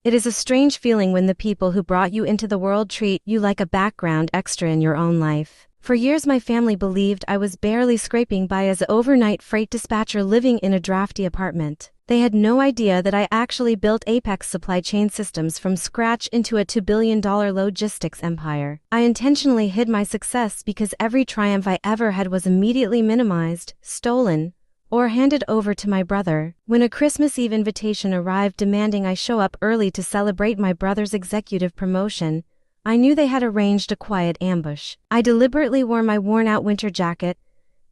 It is a strange feeling when the people who brought you into the world treat you like a background extra in your own life. For years my family believed I was barely scraping by as an overnight freight dispatcher living in a drafty apartment. They had no idea that I actually built Apex supply chain systems from scratch into a $2 billion logistics empire. I intentionally hid my success because every triumph I ever had was immediately minimized, stolen, or handed over to my brother. When a Christmas Eve invitation arrived demanding I show up early to celebrate my brother's executive promotion, I knew they had arranged a quiet ambush. I deliberately wore my worn-out winter jacket,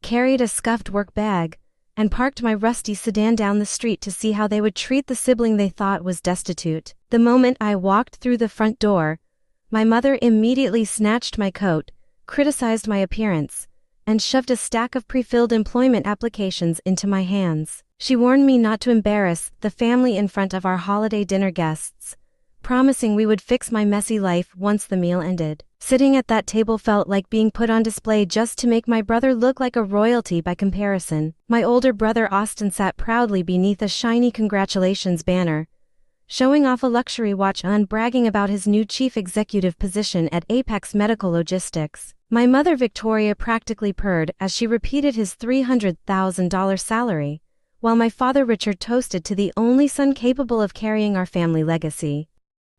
carried a scuffed work bag, and parked my rusty sedan down the street to see how they would treat the sibling they thought was destitute. The moment I walked through the front door, my mother immediately snatched my coat, criticized my appearance, and shoved a stack of pre-filled employment applications into my hands. She warned me not to embarrass the family in front of our holiday dinner guests, promising we would fix my messy life once the meal ended. Sitting at that table felt like being put on display just to make my brother look like a royalty by comparison. My older brother Austin sat proudly beneath a shiny congratulations banner, showing off a luxury watch and bragging about his new chief executive position at Apex Medical Logistics. My mother Victoria practically purred as she repeated his $300,000 salary, while my father Richard toasted to the only son capable of carrying our family legacy.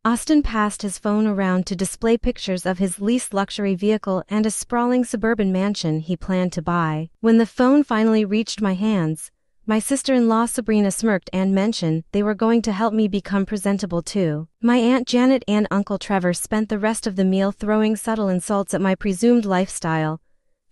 Austin passed his phone around to display pictures of his leased luxury vehicle and a sprawling suburban mansion he planned to buy. When the phone finally reached my hands, my sister-in-law Sabrina smirked and mentioned they were going to help me become presentable too. My Aunt Janet and Uncle Trevor spent the rest of the meal throwing subtle insults at my presumed lifestyle,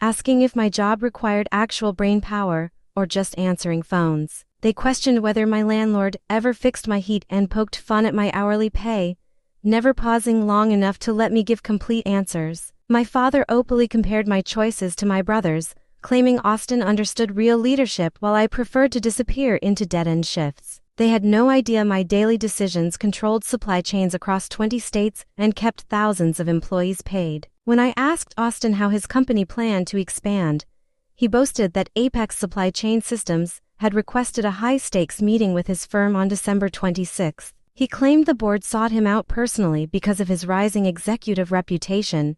asking if my job required actual brain power or just answering phones. They questioned whether my landlord ever fixed my heat and poked fun at my hourly pay, never pausing long enough to let me give complete answers. My father openly compared my choices to my brother's, claiming Austin understood real leadership while I preferred to disappear into dead-end shifts. They had no idea my daily decisions controlled supply chains across 20 states and kept thousands of employees paid. When I asked Austin how his company planned to expand, he boasted that Apex Supply Chain Systems had requested a high-stakes meeting with his firm on December 26. He claimed the board sought him out personally because of his rising executive reputation,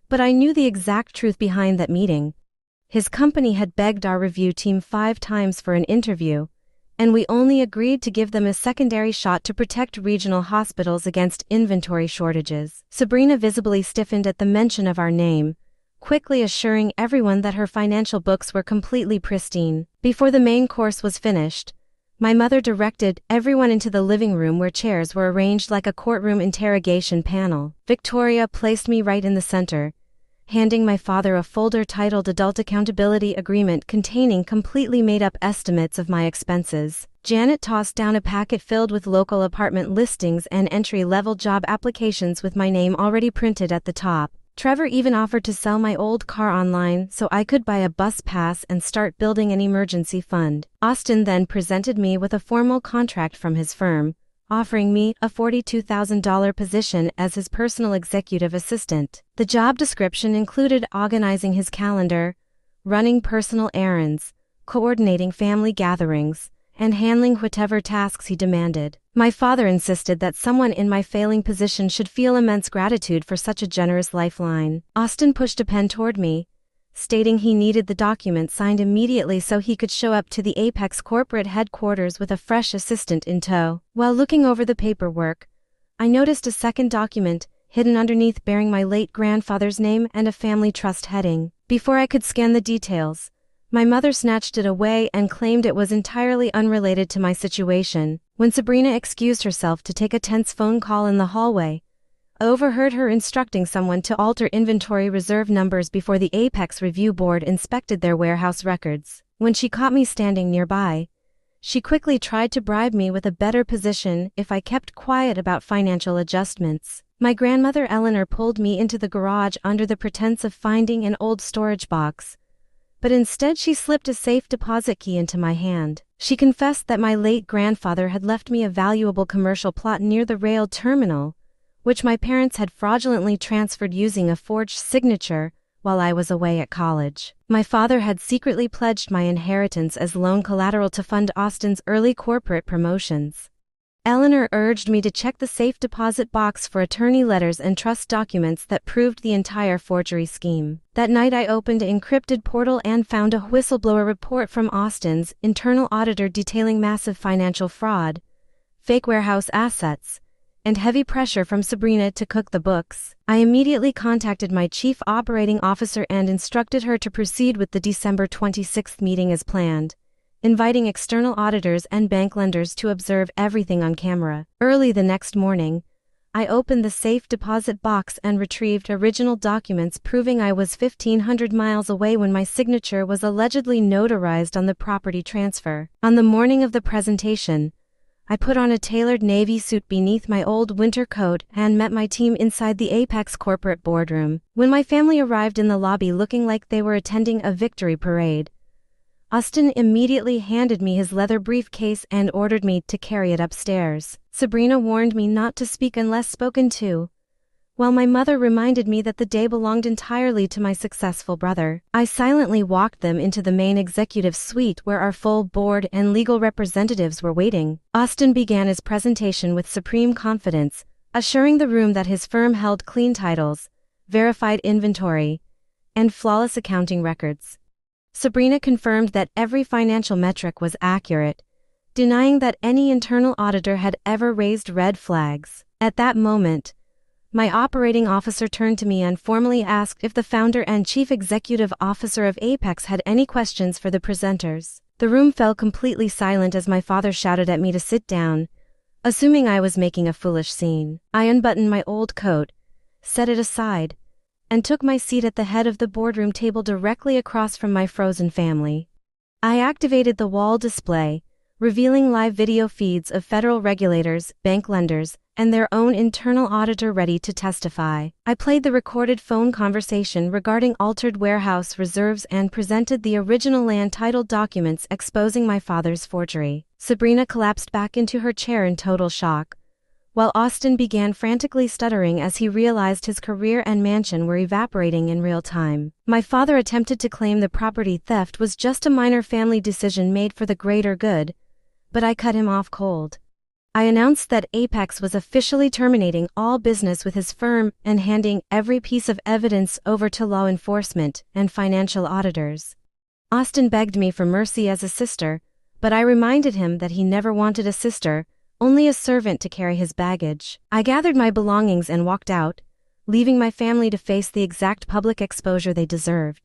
but I knew the exact truth behind that meeting. His company had begged our review team 5 times for an interview, and we only agreed to give them a secondary shot to protect regional hospitals against inventory shortages. Sabrina visibly stiffened at the mention of our name, quickly assuring everyone that her financial books were completely pristine. Before the main course was finished, my mother directed everyone into the living room where chairs were arranged like a courtroom interrogation panel. Victoria placed me right in the center, handing my father a folder titled Adult Accountability Agreement containing completely made-up estimates of my expenses. Janet tossed down a packet filled with local apartment listings and entry-level job applications with my name already printed at the top. Trevor even offered to sell my old car online so I could buy a bus pass and start building an emergency fund. Austin then presented me with a formal contract from his firm, offering me a $42,000 position as his personal executive assistant. The job description included organizing his calendar, running personal errands, coordinating family gatherings, and handling whatever tasks he demanded. My father insisted that someone in my failing position should feel immense gratitude for such a generous lifeline. Austin pushed a pen toward me, stating he needed the document signed immediately so he could show up to the Apex corporate headquarters with a fresh assistant in tow. While looking over the paperwork, I noticed a second document, hidden underneath bearing my late grandfather's name and a family trust heading. Before I could scan the details, my mother snatched it away and claimed it was entirely unrelated to my situation. When Sabrina excused herself to take a tense phone call in the hallway, I overheard her instructing someone to alter inventory reserve numbers before the Apex Review Board inspected their warehouse records. When she caught me standing nearby, she quickly tried to bribe me with a better position if I kept quiet about financial adjustments. My grandmother Eleanor pulled me into the garage under the pretense of finding an old storage box, but instead she slipped a safe deposit key into my hand. She confessed that my late grandfather had left me a valuable commercial plot near the rail terminal, which my parents had fraudulently transferred using a forged signature while I was away at college. My father had secretly pledged my inheritance as loan collateral to fund Austin's early corporate promotions. Eleanor urged me to check the safe deposit box for attorney letters and trust documents that proved the entire forgery scheme. That night I opened an encrypted portal and found a whistleblower report from Austin's internal auditor detailing massive financial fraud, fake warehouse assets, and heavy pressure from Sabrina to cook the books. I immediately contacted my chief operating officer and instructed her to proceed with the December 26th meeting as planned, inviting external auditors and bank lenders to observe everything on camera. Early the next morning, I opened the safe deposit box and retrieved original documents proving I was 1,500 miles away when my signature was allegedly notarized on the property transfer. On the morning of the presentation, I put on a tailored navy suit beneath my old winter coat and met my team inside the Apex corporate boardroom. When my family arrived in the lobby looking like they were attending a victory parade, Austin immediately handed me his leather briefcase and ordered me to carry it upstairs. Sabrina warned me not to speak unless spoken to, while my mother reminded me that the day belonged entirely to my successful brother. I silently walked them into the main executive suite where our full board and legal representatives were waiting. Austin began his presentation with supreme confidence, assuring the room that his firm held clean titles, verified inventory, and flawless accounting records. Sabrina confirmed that every financial metric was accurate, denying that any internal auditor had ever raised red flags. At that moment, my operating officer turned to me and formally asked if the founder and chief executive officer of Apex had any questions for the presenters. The room fell completely silent as my father shouted at me to sit down, assuming I was making a foolish scene. I unbuttoned my old coat, set it aside, and took my seat at the head of the boardroom table directly across from my frozen family. I activated the wall display, revealing live video feeds of federal regulators, bank lenders, and their own internal auditor ready to testify. I played the recorded phone conversation regarding altered warehouse reserves and presented the original land title documents exposing my father's forgery. Sabrina collapsed back into her chair in total shock, while Austin began frantically stuttering as he realized his career and mansion were evaporating in real time. My father attempted to claim the property theft was just a minor family decision made for the greater good, but I cut him off cold. I announced that Apex was officially terminating all business with his firm and handing every piece of evidence over to law enforcement and financial auditors. Austin begged me for mercy as a sister, but I reminded him that he never wanted a sister, only a servant to carry his baggage. I gathered my belongings and walked out, leaving my family to face the exact public exposure they deserved.